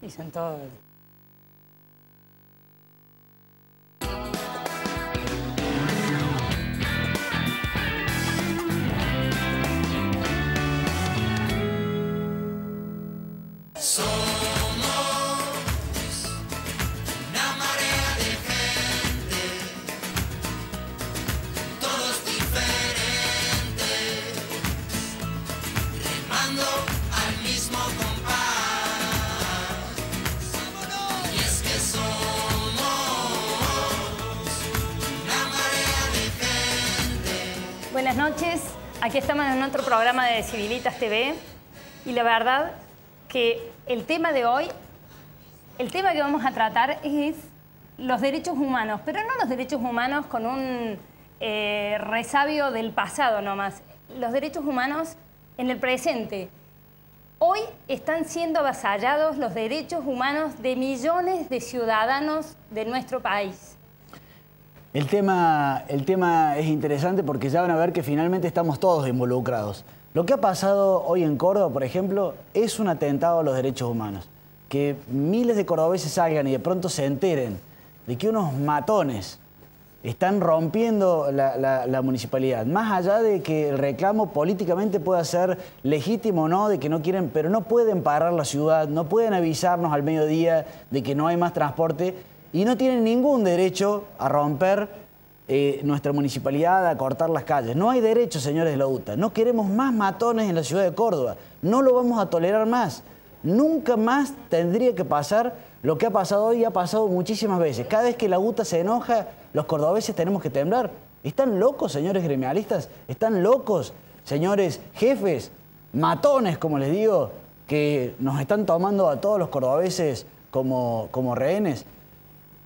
Dicen todo. Buenas noches, aquí estamos en otro programa de Civilitas TV y la verdad que el tema de hoy, el tema que vamos a tratar es los derechos humanos, pero no los derechos humanos con un resabio del pasado nomás, los derechos humanos en el presente. Hoy están siendo avasallados los derechos humanos de millones de ciudadanos de nuestro país. El tema es interesante porque ya van a ver que finalmente estamos todos involucrados. Lo que ha pasado hoy en Córdoba, por ejemplo, es un atentado a los derechos humanos. Que miles de cordobeses salgan y de pronto se enteren de que unos matones están rompiendo la municipalidad. Más allá de que el reclamo políticamente pueda ser legítimo o no, de que no quieren, pero no pueden parar la ciudad, no pueden avisarnos al mediodía de que no hay más transporte. Y no tienen ningún derecho a romper nuestra municipalidad, a cortar las calles. No hay derecho, señores de la UTA. No queremos más matones en la ciudad de Córdoba. No lo vamos a tolerar más. Nunca más tendría que pasar lo que ha pasado hoy y ha pasado muchísimas veces. Cada vez que la UTA se enoja, los cordobeses tenemos que temblar. ¿Están locos, señores gremialistas? ¿Están locos, señores jefes? Matones, como les digo, que nos están tomando a todos los cordobeses como rehenes.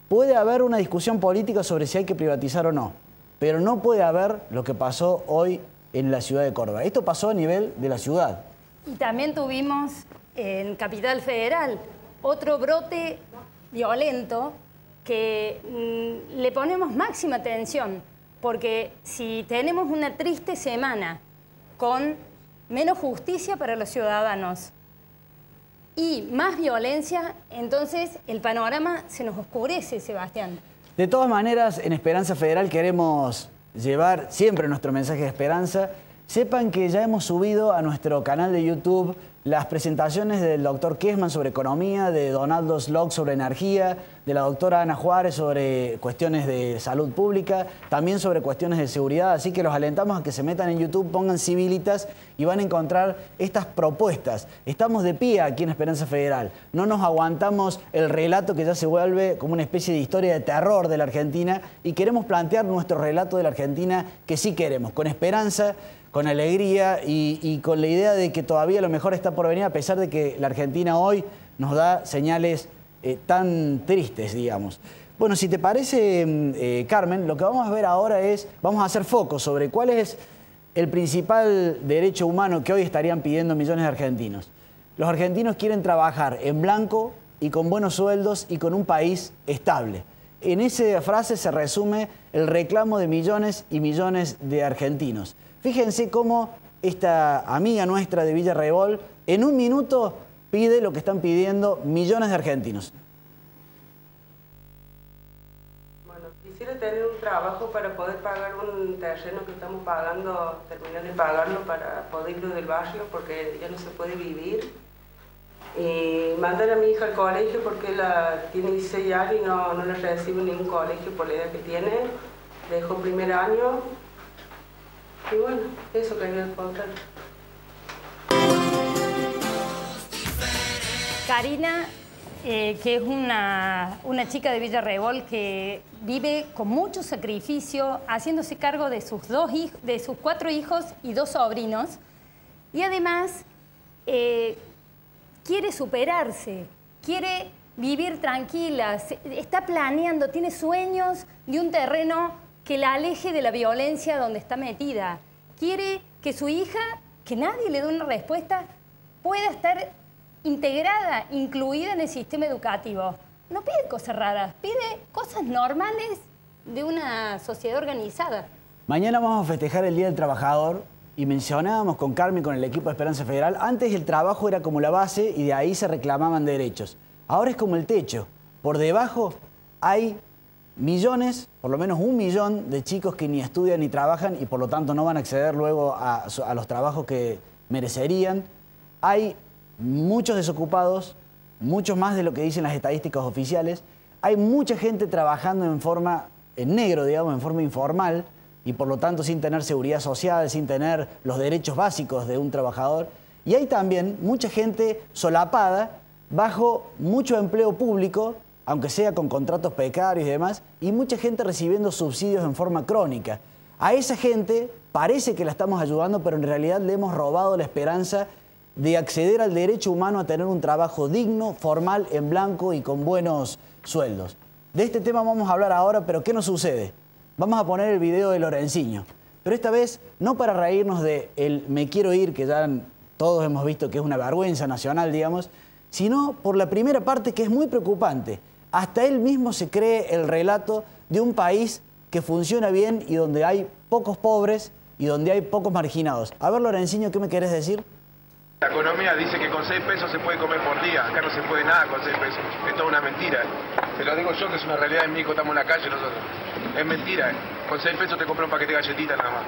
Puede haber una discusión política sobre si hay que privatizar o no, pero no puede haber lo que pasó hoy en la ciudad de Córdoba. Esto pasó a nivel de la ciudad. Y también tuvimos en Capital Federal otro brote violento que le ponemos máxima atención, porque si tenemos una triste semana con menos justicia para los ciudadanos y más violencia, entonces el panorama se nos oscurece, Sebastián. De todas maneras, en Esperanza Federal queremos llevar siempre nuestro mensaje de esperanza. Sepan que ya hemos subido a nuestro canal de YouTube las presentaciones del doctor Kessman sobre economía, de Donaldo Slog sobre energía, de la doctora Ana Juárez sobre cuestiones de salud pública, también sobre cuestiones de seguridad. Así que los alentamos a que se metan en YouTube, pongan Civilitas y van a encontrar estas propuestas. Estamos de pie aquí en Esperanza Federal. No nos aguantamos el relato que ya se vuelve como una especie de historia de terror de la Argentina y queremos plantear nuestro relato de la Argentina que sí queremos, con esperanza, con alegría y con la idea de que todavía lo mejor está por venir, a pesar de que la Argentina hoy nos da señales tan tristes, digamos. Bueno, si te parece, Carmen, lo que vamos a ver ahora es, vamos a hacer foco sobre cuál es el principal derecho humano que hoy estarían pidiendo millones de argentinos. Los argentinos quieren trabajar en blanco y con buenos sueldos y con un país estable. En esa frase se resume el reclamo de millones y millones de argentinos. Fíjense cómo esta amiga nuestra de Villa Raibol en un minuto pide lo que están pidiendo millones de argentinos. Bueno, quisiera tener un trabajo para poder pagar un terreno que estamos pagando, terminar de pagarlo para poder irlo del barrio porque ya no se puede vivir. Y mandar a mi hija al colegio porque tiene 16 años y no la recibo en ningún colegio por la edad que tiene. Dejó primer año. Y bueno, eso quería contar. Karina, que es una chica de Villa Raibol que vive con mucho sacrificio, haciéndose cargo de sus 4 hijos y 2 sobrinos. Y además quiere superarse, quiere vivir tranquila, está planeando, tiene sueños de un terreno que la aleje de la violencia donde está metida. Quiere que su hija, que nadie le dé una respuesta, pueda estar integrada, incluida en el sistema educativo. No pide cosas raras, pide cosas normales de una sociedad organizada. Mañana vamos a festejar el Día del Trabajador y mencionábamos con Carmen, con el equipo de Esperanza Federal, antes el trabajo era como la base y de ahí se reclamaban derechos. Ahora es como el techo. Por debajo hay millones, por lo menos 1 millón de chicos que ni estudian ni trabajan y por lo tanto no van a acceder luego a los trabajos que merecerían. Hay muchos desocupados, muchos más de lo que dicen las estadísticas oficiales. Hay mucha gente trabajando en negro, digamos, en forma informal y por lo tanto sin tener seguridad social, sin tener los derechos básicos de un trabajador. Y hay también mucha gente solapada bajo mucho empleo público, aunque sea con contratos precarios y demás, y mucha gente recibiendo subsidios en forma crónica. A esa gente parece que la estamos ayudando, pero en realidad le hemos robado la esperanza de acceder al derecho humano a tener un trabajo digno, formal, en blanco y con buenos sueldos. De este tema vamos a hablar ahora, pero ¿qué nos sucede? Vamos a poner el video de Lorenciño, pero esta vez no para reírnos de el me quiero ir, que ya todos hemos visto que es una vergüenza nacional, digamos, sino por la primera parte que es muy preocupante. Hasta él mismo se cree el relato de un país que funciona bien y donde hay pocos pobres y donde hay pocos marginados. A ver, Lorenciño, ¿qué me querés decir? La economía dice que con 6 pesos se puede comer por día. Acá no se puede nada con 6 pesos. Es toda una mentira. Te lo digo yo, que es una realidad en México, estamos en la calle nosotros. Es mentira. Con 6 pesos te compras un paquete de galletitas nada más.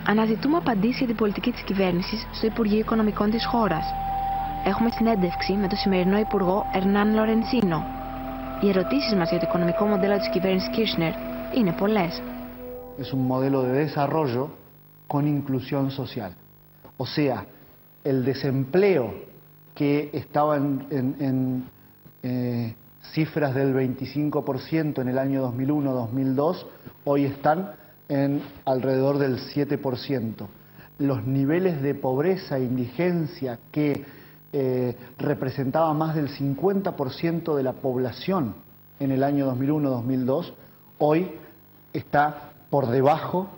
Αναζητούμε απαντήσεις για την πολιτική της κυβέρνησης στο Υπουργείο Οικονομικών της χώρας. Έχουμε συνέντευξη με τον σημερινό Υπουργό Ερνάν Λορεντσίνο. Οι ερωτήσεις μας για το οικονομικό μοντέλο της κυβέρνησης Kirchner είναι πολλές. Es un modelo de desarrollo con inclusión social. O sea, el desempleo que estaba en cifras del 25% en el año 2001-2002, hoy están en alrededor del 7%. Los niveles de pobreza e indigencia que representaban más del 50% de la población en el año 2001-2002, hoy está por debajo,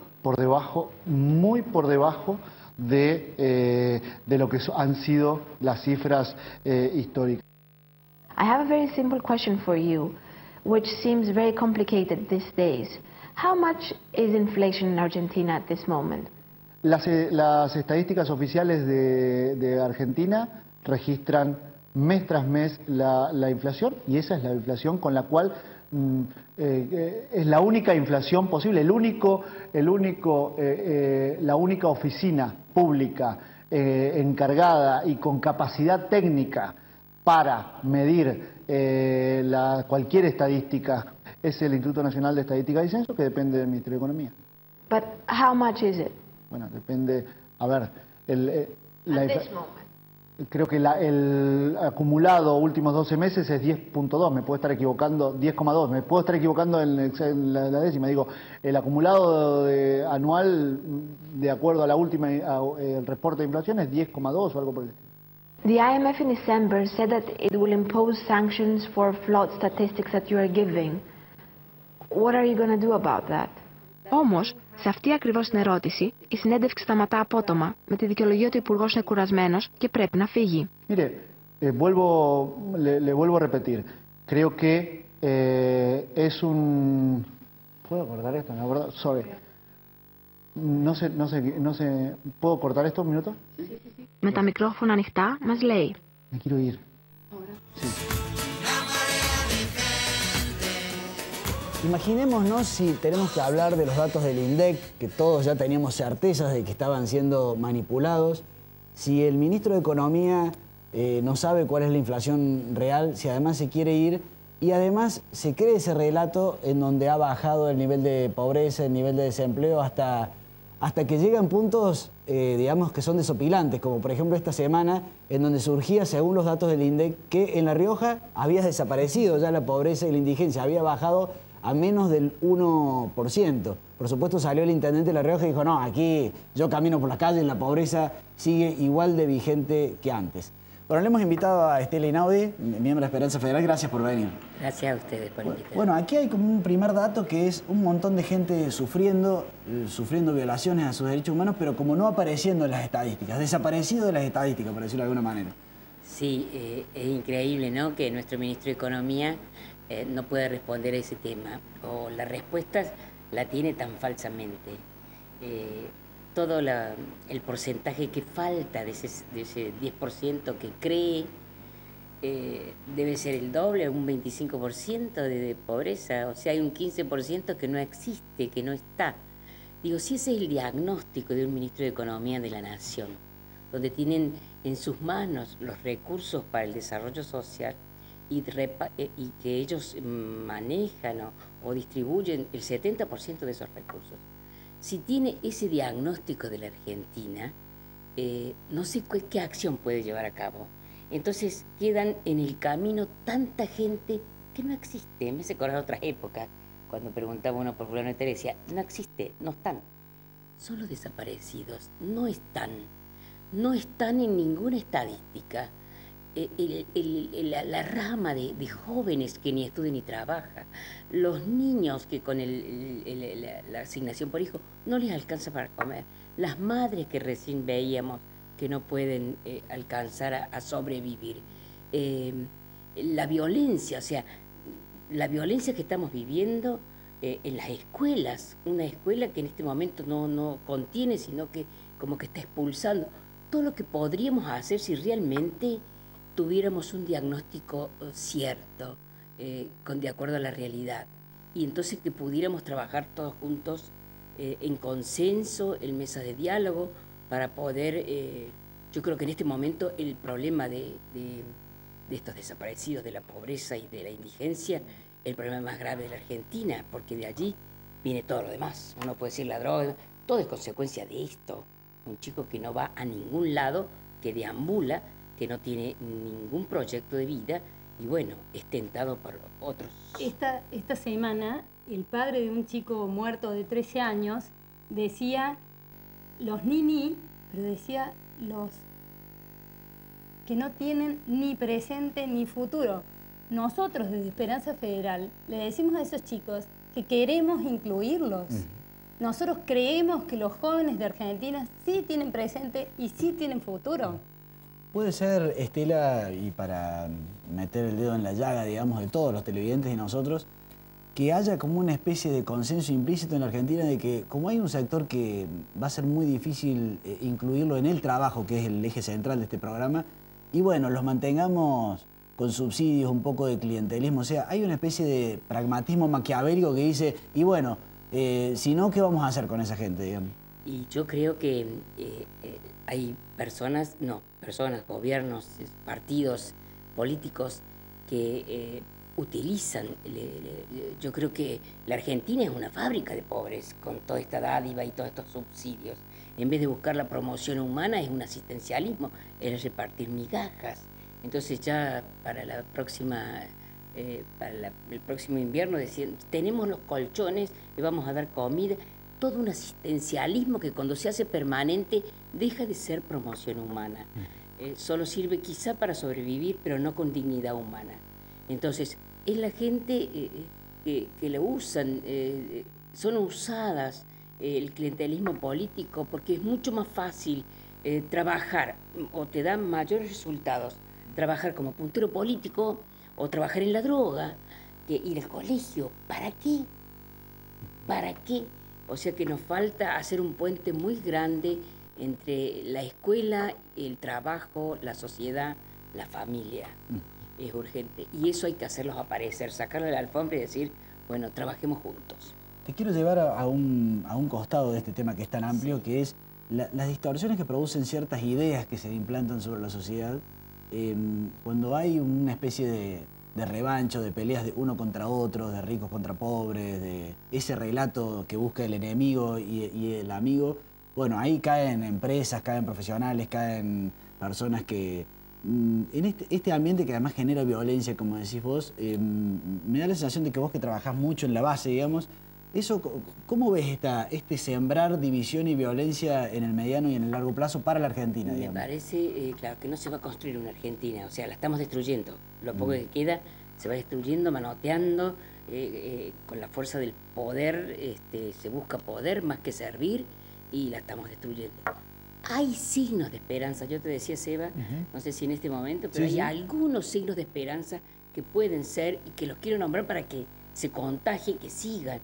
muy por debajo de lo que han sido las cifras históricas. I have a very simple question for you, which seems very complicated these days. How much is inflation in Argentina at this moment? Las estadísticas oficiales de Argentina registran mes tras mes la inflación, y esa es la inflación con la cual es la única inflación posible, la única oficina pública encargada y con capacidad técnica para medir cualquier estadística es el Instituto Nacional de Estadística y Censo, que depende del Ministerio de Economía. But how much is it? Bueno, depende, a ver, At this moment. Creo que el acumulado últimos 12 meses es 10.2, me puedo estar equivocando, 10,2, me puedo estar equivocando en la décima. Digo, el acumulado anual, de acuerdo a la última, el reporte de inflación, es 10,2 o algo por el estilo. The IMF in December said that it will impose sanctions for flawed statistics that you are giving. What are you going to do about that? Όμως, σε αυτή ακριβώς την ερώτηση, η συνέντευξη σταματά απότομα με τη δικαιολογία ότι ο Υπουργός είναι κουρασμένος και πρέπει να φύγει. Mire, le vuelvo a repetir. Creo que es un... ¿Puedo cortar esto? Me acuerdo. Sorry. No sé. ¿Puedo cortar esto un minuto? Με τα μικρόφωνα ανοιχτά, μας λέει. Me quiero ir. Sí. Imaginémonos si tenemos que hablar de los datos del INDEC, que todos ya teníamos certezas de que estaban siendo manipulados, si el ministro de Economía no sabe cuál es la inflación real, si además se quiere ir y además se cree ese relato en donde ha bajado el nivel de pobreza, el nivel de desempleo, hasta que llegan puntos, digamos, que son desopilantes, como por ejemplo esta semana, en donde surgía, según los datos del INDEC, que en La Rioja había desaparecido ya la pobreza y la indigencia, había bajado a menos del 1%. Por supuesto salió el intendente de La Rioja y dijo, no, aquí yo camino por la calle, la pobreza sigue igual de vigente que antes. Bueno, le hemos invitado a Estela Einaudi, miembro de Esperanza Federal. Gracias por venir. Gracias a ustedes por invitarme. Bueno, aquí hay como un primer dato que es un montón de gente sufriendo violaciones a sus derechos humanos, pero como no apareciendo en las estadísticas, desaparecido de las estadísticas, por decirlo de alguna manera. Sí, es increíble, ¿no?, que nuestro ministro de Economía no pueda responder a ese tema, o las respuestas la tiene tan falsamente. Todo el porcentaje que falta de ese 10% que cree debe ser el doble, un 25% de pobreza, o sea, hay un 15% que no existe, que no está. Digo, si ese es el diagnóstico de un ministro de Economía de la Nación, donde tienen en sus manos los recursos para el desarrollo social y que ellos manejan o distribuyen el 70% de esos recursos, si tiene ese diagnóstico de la Argentina, no sé qué acción puede llevar a cabo. Entonces quedan en el camino tanta gente que no existe. Me hace acordar otras épocas, cuando preguntaba uno por fulano y tal, decía, no existe, no están. Son los desaparecidos, no están en ninguna estadística. La rama de jóvenes que ni estudian ni trabajan, los niños que con la asignación por hijo no les alcanza para comer, las madres que recién veíamos que no pueden alcanzar a sobrevivir, la violencia, o sea, la violencia que estamos viviendo en las escuelas, una escuela que en este momento no contiene, sino que como que está expulsando todo lo que podríamos hacer si realmente tuviéramos un diagnóstico cierto, de acuerdo a la realidad, y entonces que pudiéramos trabajar todos juntos en consenso, en mesas de diálogo, para poder, yo creo que en este momento el problema de estos desaparecidos, de la pobreza y de la indigencia, el problema más grave de la Argentina, porque de allí viene todo lo demás. Uno puede decir la droga, todo es consecuencia de esto. Un chico que no va a ningún lado, que deambula, que no tiene ningún proyecto de vida y bueno, es tentado por otros. Esta semana, el padre de un chico muerto de 13 años decía los nini, pero decía los que no tienen ni presente ni futuro. Nosotros desde Esperanza Federal le decimos a esos chicos que queremos incluirlos. Nosotros creemos que los jóvenes de Argentina sí tienen presente y sí tienen futuro. Puede ser, Estela, y para meter el dedo en la llaga, digamos, de todos los televidentes y nosotros, que haya como una especie de consenso implícito en la Argentina de que como hay un sector que va a ser muy difícil incluirlo en el trabajo, que es el eje central de este programa, y bueno, los mantengamos con subsidios, un poco de clientelismo, o sea, hay una especie de pragmatismo maquiavélico que dice, y bueno, si no, ¿qué vamos a hacer con esa gente, digamos? Y yo creo que hay personas, gobiernos, partidos políticos que utilizan, yo creo que la Argentina es una fábrica de pobres con toda esta dádiva y todos estos subsidios. En vez de buscar la promoción humana es un asistencialismo, es repartir migajas. Entonces ya para la próxima, el próximo invierno decían, tenemos los colchones, le vamos a dar comida. Todo un asistencialismo que cuando se hace permanente deja de ser promoción humana. Solo sirve quizá para sobrevivir, pero no con dignidad humana. Entonces, es la gente que lo usan, son usadas el clientelismo político porque es mucho más fácil trabajar o te dan mayores resultados, trabajar como puntero político o trabajar en la droga que ir al colegio. ¿Para qué? ¿Para qué? O sea que nos falta hacer un puente muy grande entre la escuela, el trabajo, la sociedad, la familia. Es urgente. Y eso hay que hacerlos aparecer, sacarle la alfombra y decir, bueno, trabajemos juntos. Te quiero llevar a un costado de este tema que es tan amplio, que es las distorsiones que producen ciertas ideas que se implantan sobre la sociedad. Cuando hay una especie de revancho, de peleas de uno contra otro, de ricos contra pobres, de ese relato que busca el enemigo y el amigo, bueno, ahí caen empresas, caen profesionales, caen personas que... En este ambiente que además genera violencia, como decís vos, me da la sensación de que vos que trabajás mucho en la base, digamos, eso, ¿cómo ves este sembrar división y violencia en el mediano y en el largo plazo para la Argentina, digamos? Me parece, claro, que no se va a construir una Argentina, o sea, la estamos destruyendo. Lo poco que queda se va destruyendo, manoteando, con la fuerza del poder, se busca poder más que servir y la estamos destruyendo. Hay signos de esperanza, yo te decía, Seba, no sé si en este momento, pero hay algunos signos de esperanza que pueden ser y que los quiero nombrar para que se contagien, que sigan.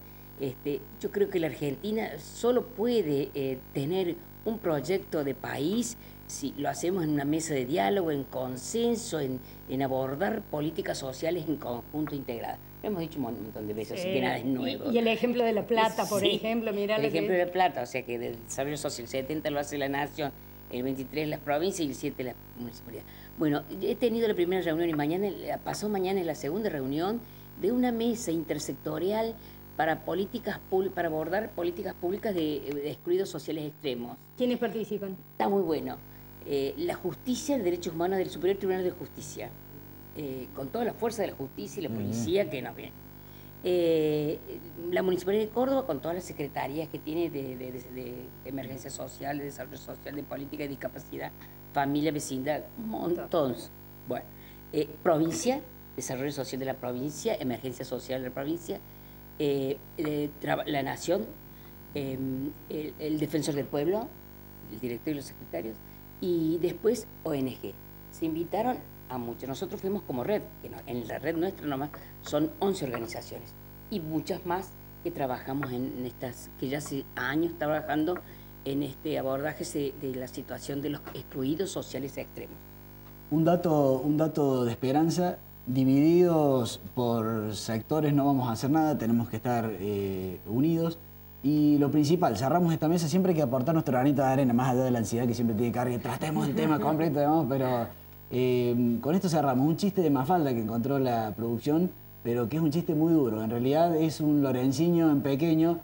Yo creo que la Argentina solo puede tener un proyecto de país si lo hacemos en una mesa de diálogo, en consenso, en abordar políticas sociales en conjunto integradas. Lo hemos dicho un montón de veces, así que nada es nuevo. Y el ejemplo de La Plata, por Sí, ejemplo, mirá el lo que... ejemplo de La Plata, o sea que del desarrollo social, el 70 lo hace la Nación, el 23 las provincias y el 7 la municipalidad. Bueno, he tenido la primera reunión y pasado mañana es la segunda reunión de una mesa intersectorial para abordar políticas públicas de excluidos sociales extremos. ¿Quiénes participan? Está muy bueno. La justicia, el derechos humanos del Superior Tribunal de Justicia, con toda la fuerza de la justicia y la policía que nos viene. La Municipalidad de Córdoba, con todas las secretarías que tiene de emergencia social, de desarrollo social, de política de discapacidad, familia, vecindad, un montón. Bueno, provincia, desarrollo social de la provincia, emergencia social de la provincia, la Nación, el defensor del pueblo, el director y los secretarios, y después ONG. Se invitaron a muchos. Nosotros fuimos como red, que en la red nuestra nomás son 11 organizaciones y muchas más que trabajamos en estas, que ya hace años trabajando en este abordaje de la situación de los excluidos sociales extremos. Un dato de esperanza: divididos por sectores no vamos a hacer nada, tenemos que estar unidos. Y lo principal, cerramos esta mesa, siempre hay que aportar nuestro granito de arena, más allá de la ansiedad que siempre tiene que cargar, tratemos el tema completo, digamos, pero con esto cerramos. Un chiste de Mafalda que encontró la producción, pero que es un chiste muy duro. En realidad es un Lorenciño en pequeño.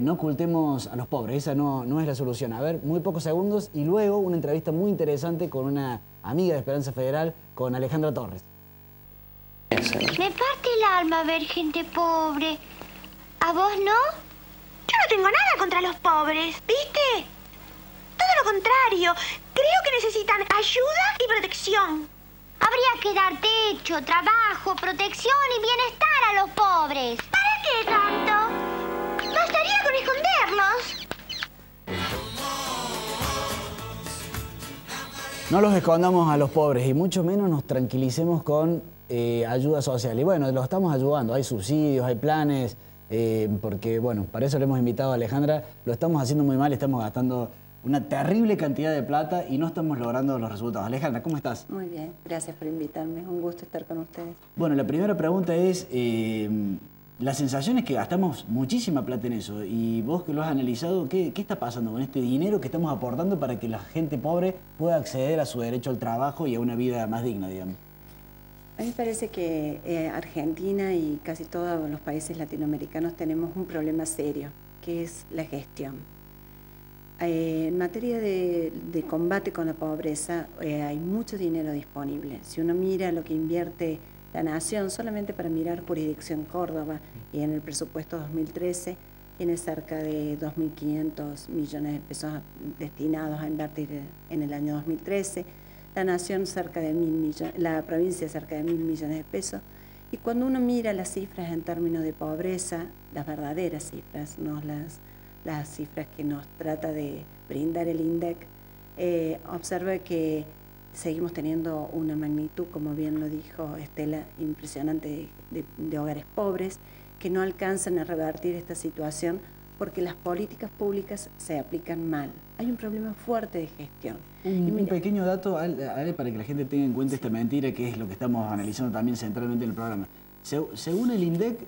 No ocultemos a los pobres, esa no es la solución. A ver, muy pocos segundos y luego una entrevista muy interesante con una amiga de Esperanza Federal, con Alejandra Torres. Me parte el alma ver gente pobre. ¿A vos no? Yo no tengo nada contra los pobres, ¿viste? Todo lo contrario. Creo que necesitan ayuda y protección. Habría que dar techo, trabajo, protección y bienestar a los pobres. ¿Para qué tanto? Bastaría con esconderlos. No los escondamos a los pobres y mucho menos nos tranquilicemos con ayuda social. Y bueno, los estamos ayudando, hay subsidios, hay planes, porque bueno, para eso le hemos invitado a Alejandra. Lo estamos haciendo muy mal, estamos gastando una terrible cantidad de plata y no estamos logrando los resultados. Alejandra, ¿cómo estás? Muy bien, gracias por invitarme, un gusto estar con ustedes. Bueno, la primera pregunta es, la sensación es que gastamos muchísima plata en eso, y vos que lo has analizado, ¿qué está pasando con este dinero que estamos aportando para que la gente pobre pueda acceder a su derecho al trabajo y a una vida más digna, digamos? A mí me parece que Argentina y casi todos los países latinoamericanos tenemos un problema serio, que es la gestión. En materia de combate con la pobreza hay mucho dinero disponible. Si uno mira lo que invierte la Nación, solamente para mirar Jurisdicción Córdoba, y en el presupuesto 2013 tiene cerca de 2.500 millones de pesos destinados a invertir en el año 2013, la Nación cerca de 1.000 millones, la provincia cerca de 1.000 millones de pesos. Y cuando uno mira las cifras en términos de pobreza, las verdaderas cifras, no las cifras que nos trata de brindar el INDEC, observa que seguimos teniendo una magnitud, como bien lo dijo Estela, impresionante de hogares pobres que no alcanzan a revertir esta situación porque las políticas públicas se aplican mal. Hay un problema fuerte de gestión. Un pequeño dato, Ale, para que la gente tenga en cuenta esta mentira, que es lo que estamos analizando también centralmente en el programa. Según el INDEC,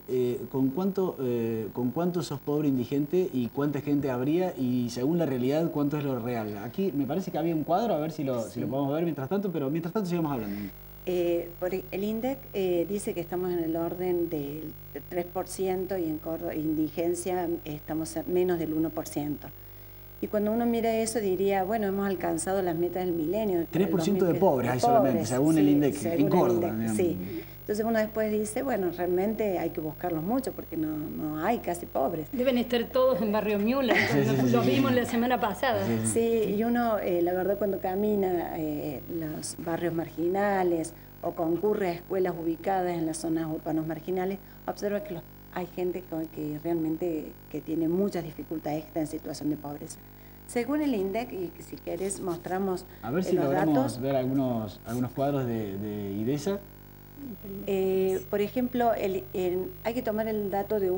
¿con cuánto sos pobre indigente y cuánta gente habría? Y según la realidad, ¿cuánto es lo real? Aquí me parece que había un cuadro, a ver si lo podemos ver mientras tanto, pero mientras tanto sigamos hablando. El INDEC dice que estamos en el orden del 3% y en Córdoba, indigencia estamos a menos del 1%. Y cuando uno mira eso diría, bueno, hemos alcanzado las metas del milenio. 3% de pobres hay solamente, según el INDEC, en Córdoba. Sí. Entonces uno después dice, bueno, realmente hay que buscarlos mucho porque no hay casi pobres. Deben estar todos en Barrio Müller, lo vimos la semana pasada. Sí, y uno, la verdad, cuando camina los barrios marginales o concurre a escuelas ubicadas en las zonas urbanas marginales, observa que hay gente que realmente tiene muchas dificultades, está en situación de pobreza. Según el INDEC, y si querés mostramos a ver si los logramos datos, ver algunos cuadros de IDESA. Por ejemplo, hay que tomar el dato de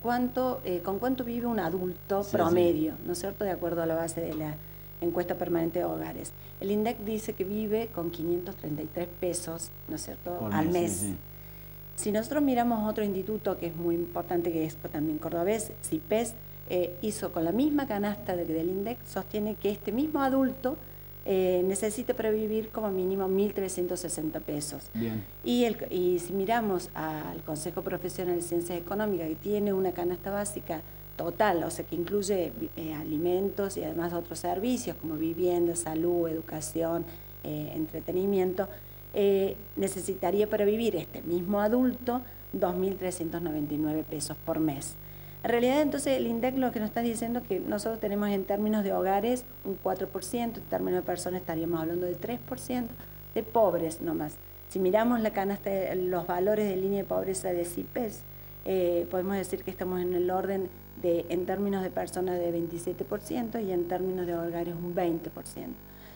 con cuánto vive un adulto promedio, ¿no es cierto? De acuerdo a la base de la encuesta permanente de hogares. El INDEC dice que vive con 533 pesos, ¿no es cierto?, al mes. Sí, sí. Si nosotros miramos otro instituto que es muy importante, que es también cordobés, CIPES, hizo con la misma canasta del INDEC, sostiene que este mismo adulto necesita para vivir como mínimo 1.360 pesos. Bien. Y si miramos al Consejo Profesional de Ciencias Económicas, que tiene una canasta básica total, o sea, que incluye alimentos y además otros servicios como vivienda, salud, educación, entretenimiento, necesitaría para vivir este mismo adulto 2.399 pesos por mes. En realidad, entonces, el INDEC lo que nos está diciendo es que nosotros tenemos en términos de hogares un 4%, en términos de personas estaríamos hablando del 3%, de pobres nomás. Si miramos la canasta, los valores de línea de pobreza de CIPES, podemos decir que estamos en el orden de, en términos de personas, de 27% y en términos de hogares un 20%.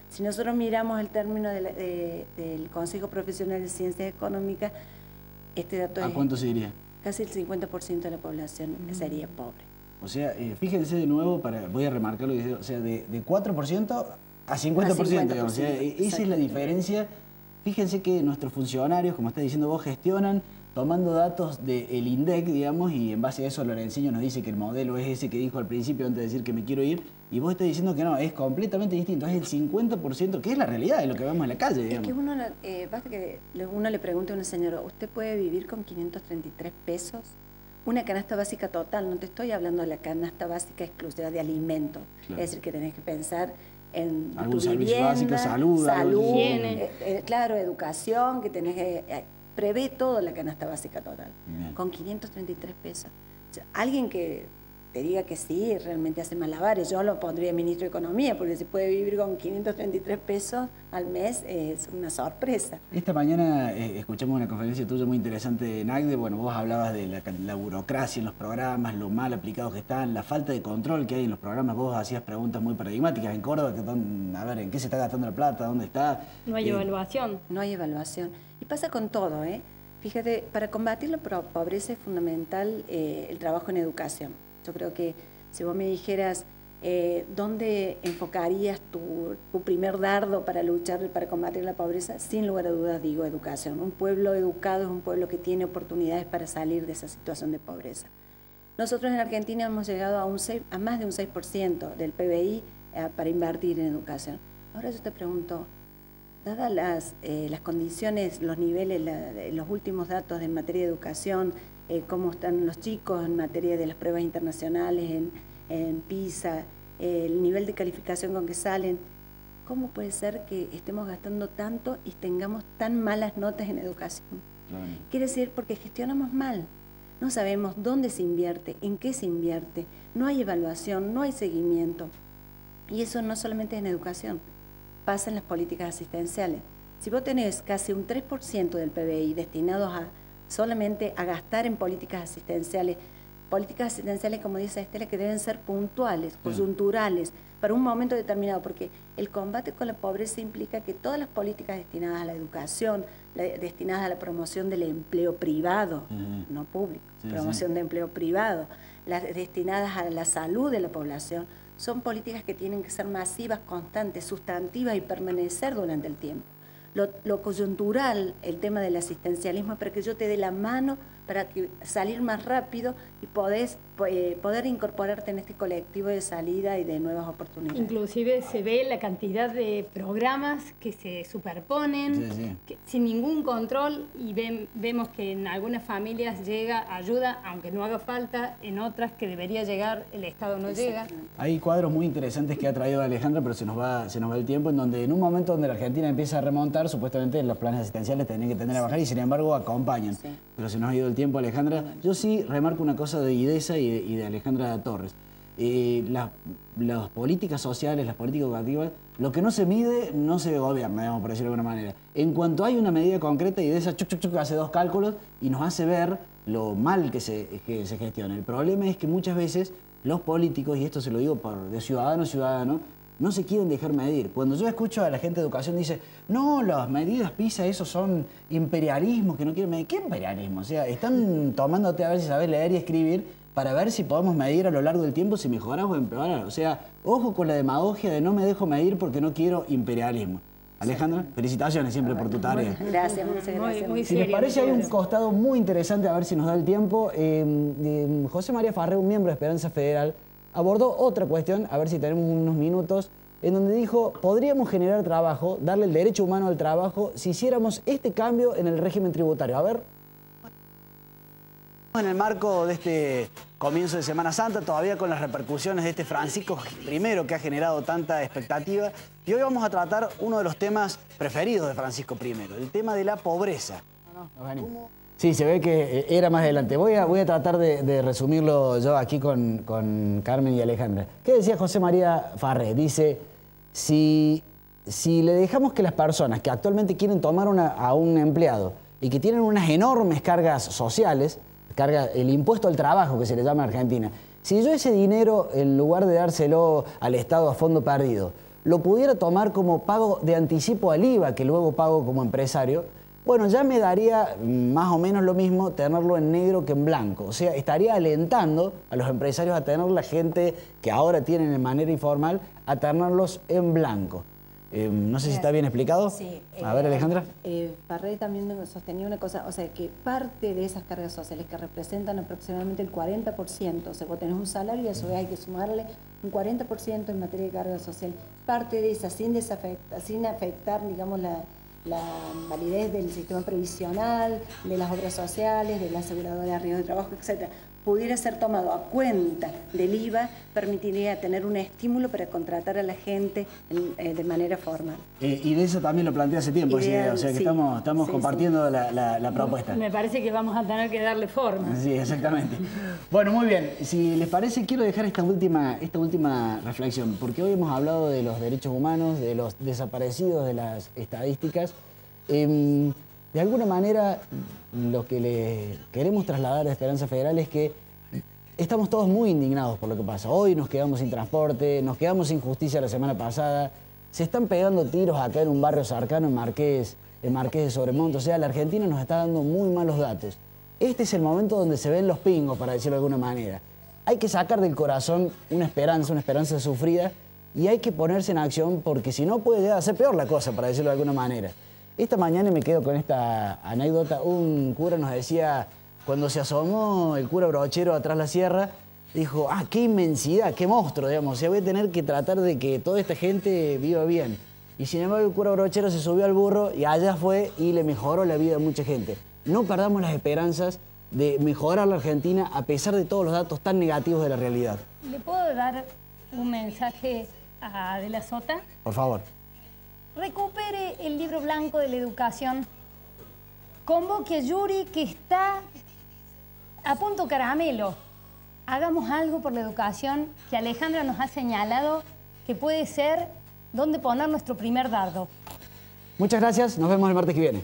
Si nosotros miramos el término del Consejo Profesional de Ciencias Económicas, este dato ¿A cuánto se diría? Casi el 50% de la población sería pobre. O sea, fíjense de nuevo, voy a remarcarlo, o sea, de 4% a 50%, digamos. O sea, esa es la diferencia. Fíjense que nuestros funcionarios, como está diciendo vos, gestionan tomando datos del INDEC, digamos, y en base a eso Lorenziño nos dice que el modelo es ese que dijo al principio antes de decir que me quiero ir, y vos estás diciendo que no, es completamente distinto, es el 50%, que es la realidad de lo que vemos en la calle, digamos. Es que basta que uno le pregunte a una señora, ¿usted puede vivir con 533 pesos? Una canasta básica total, no te estoy hablando de la canasta básica exclusiva de alimentos, claro. Es decir, que tenés que pensar en algún tu servicio vivienda, básico, salud, higiene, claro, educación, que tenés que... prevé todo la canasta básica total, bien, con 533 pesos. O sea, alguien que te diga que sí, realmente hace malabares. Yo lo pondría ministro de Economía, porque si puede vivir con 533 pesos al mes es una sorpresa. Esta mañana escuchamos una conferencia tuya muy interesante en ACDE. Bueno, vos hablabas de la burocracia en los programas, lo mal aplicados que están, la falta de control que hay en los programas. Vos hacías preguntas muy paradigmáticas. En Córdoba, a ver, ¿en qué se está gastando la plata? ¿Dónde está? No hay evaluación. No hay evaluación. Y pasa con todo, ¿eh? Fíjate, para combatir la pobreza es fundamental el trabajo en educación. Yo creo que si vos me dijeras dónde enfocarías tu primer dardo para luchar, para combatir la pobreza, sin lugar a dudas digo educación. Un pueblo educado es un pueblo que tiene oportunidades para salir de esa situación de pobreza. Nosotros en Argentina hemos llegado a más de un 6% del PBI para invertir en educación. Ahora yo te pregunto, dadas las condiciones, los niveles, los últimos datos en materia de educación, cómo están los chicos en materia de las pruebas internacionales, en PISA, el nivel de calificación con que salen, ¿cómo puede ser que estemos gastando tanto y tengamos tan malas notas en educación? Claro. Quiere decir porque gestionamos mal. No sabemos dónde se invierte, en qué se invierte, no hay evaluación, no hay seguimiento. Y eso no solamente es en educación, pasa en las políticas asistenciales. Si vos tenés casi un 3% del PBI destinados solamente a gastar en políticas asistenciales, como dice Estela, que deben ser puntuales, coyunturales, para un momento determinado, porque el combate con la pobreza implica que todas las políticas destinadas a la educación, destinadas a la promoción del empleo privado, no público, promoción de empleo privado, las destinadas a la salud de la población, son políticas que tienen que ser masivas, constantes, sustantivas y permanecer durante el tiempo. Lo coyuntural, el tema del asistencialismo, para que yo te dé la mano para salir más rápido y poder incorporarte en este colectivo de salida y de nuevas oportunidades. Inclusive se ve la cantidad de programas que se superponen, sin ningún control, y vemos que en algunas familias llega ayuda, aunque no haga falta, en otras que debería llegar, el Estado no llega. Hay cuadros muy interesantes que ha traído Alejandra, pero se nos va el tiempo, en donde en un momento donde la Argentina empieza a remontar, supuestamente los planes asistenciales tendrían que tender a bajar y sin embargo acompañan. Pero se nos ha ido el tiempo, Alejandra. Yo sí remarco una cosa de IDESA y de Alejandra Torres. Las políticas sociales, las políticas educativas, lo que no se mide no se gobierna, digamos, por decirlo de alguna manera. En cuanto hay una medida concreta, IDESA hace dos cálculos y nos hace ver lo mal que se gestiona. El problema es que muchas veces los políticos, y esto se lo digo de ciudadano a ciudadano, no se quieren dejar medir. Cuando yo escucho a la gente de educación dice, no, las medidas PISA, esos son imperialismos que no quieren medir. ¿Qué imperialismo? O sea, están tomándote a ver si sabes leer y escribir para ver si podemos medir a lo largo del tiempo si mejoras o empeoras. O sea, ojo con la demagogia de no me dejo medir porque no quiero imperialismo. Alejandra, felicitaciones siempre por tu tarea. Gracias, muchas gracias. Muy Si les serio, parece, hay un costado muy interesante, a ver si nos da el tiempo. José María Farré, un miembro de Esperanza Federal, abordó otra cuestión, a ver si tenemos unos minutos, en donde dijo, podríamos generar trabajo, darle el derecho humano al trabajo, si hiciéramos este cambio en el régimen tributario. A ver. En el marco de este comienzo de Semana Santa, todavía con las repercusiones de este Francisco I que ha generado tanta expectativa, y hoy vamos a tratar uno de los temas preferidos de Francisco I, el tema de la pobreza. Sí, se ve que era más adelante. Voy a tratar de resumirlo yo aquí con Carmen y Alejandra. ¿Qué decía José María Farré? Dice, si le dejamos que las personas que actualmente quieren tomar a un empleado y que tienen unas enormes cargas sociales, el impuesto al trabajo que se le llama en Argentina, si yo ese dinero, en lugar de dárselo al Estado a fondo perdido, lo pudiera tomar como pago de anticipo al IVA, que luego pago como empresario, bueno, ya me daría más o menos lo mismo tenerlo en negro que en blanco. O sea, estaría alentando a los empresarios a tener la gente que ahora tienen de manera informal, a tenerlos en blanco. No sé si está bien explicado. Sí. A ver, Alejandra. Farré también sostenía una cosa, o sea, que parte de esas cargas sociales que representan aproximadamente el 40%, o sea, vos tenés un salario y a su vez hay que sumarle un 40% en materia de carga social, parte de esa sin afectar, digamos, la validez del sistema previsional, de las obras sociales, de la aseguradora de riesgo de trabajo, etcétera, pudiera ser tomado a cuenta del IVA, permitiría tener un estímulo para contratar a la gente de manera formal. Y de eso también lo planteé hace tiempo, Ideal, o sea que sí. estamos compartiendo la propuesta. Me parece que vamos a tener que darle forma. Sí, exactamente. Bueno, muy bien. Si les parece, quiero dejar esta última reflexión, porque hoy hemos hablado de los derechos humanos, de los desaparecidos, de las estadísticas. De alguna manera, lo que le queremos trasladar a Esperanza Federal es que estamos todos muy indignados por lo que pasa. Hoy nos quedamos sin transporte, nos quedamos sin justicia la semana pasada, se están pegando tiros acá en un barrio cercano, en Marqués de Sobremonte. O sea, la Argentina nos está dando muy malos datos. Este es el momento donde se ven los pingos, para decirlo de alguna manera. Hay que sacar del corazón una esperanza sufrida, y hay que ponerse en acción, porque si no puede llegar a ser peor la cosa, para decirlo de alguna manera. Esta mañana me quedo con esta anécdota. Un cura nos decía, cuando se asomó el cura Brochero atrás de la sierra, dijo, qué inmensidad, qué monstruo, digamos. O sea, voy a tener que tratar de que toda esta gente viva bien. Y sin embargo el cura Brochero se subió al burro y allá fue y le mejoró la vida a mucha gente. No perdamos las esperanzas de mejorar la Argentina a pesar de todos los datos tan negativos de la realidad. ¿Le puedo dar un mensaje a De la Sota? Por favor. Recupere el libro blanco de la educación. Convoque a Yuri, que está a punto caramelo. Hagamos algo por la educación, que Alejandra nos ha señalado que puede ser donde poner nuestro primer dardo. Muchas gracias. Nos vemos el martes que viene.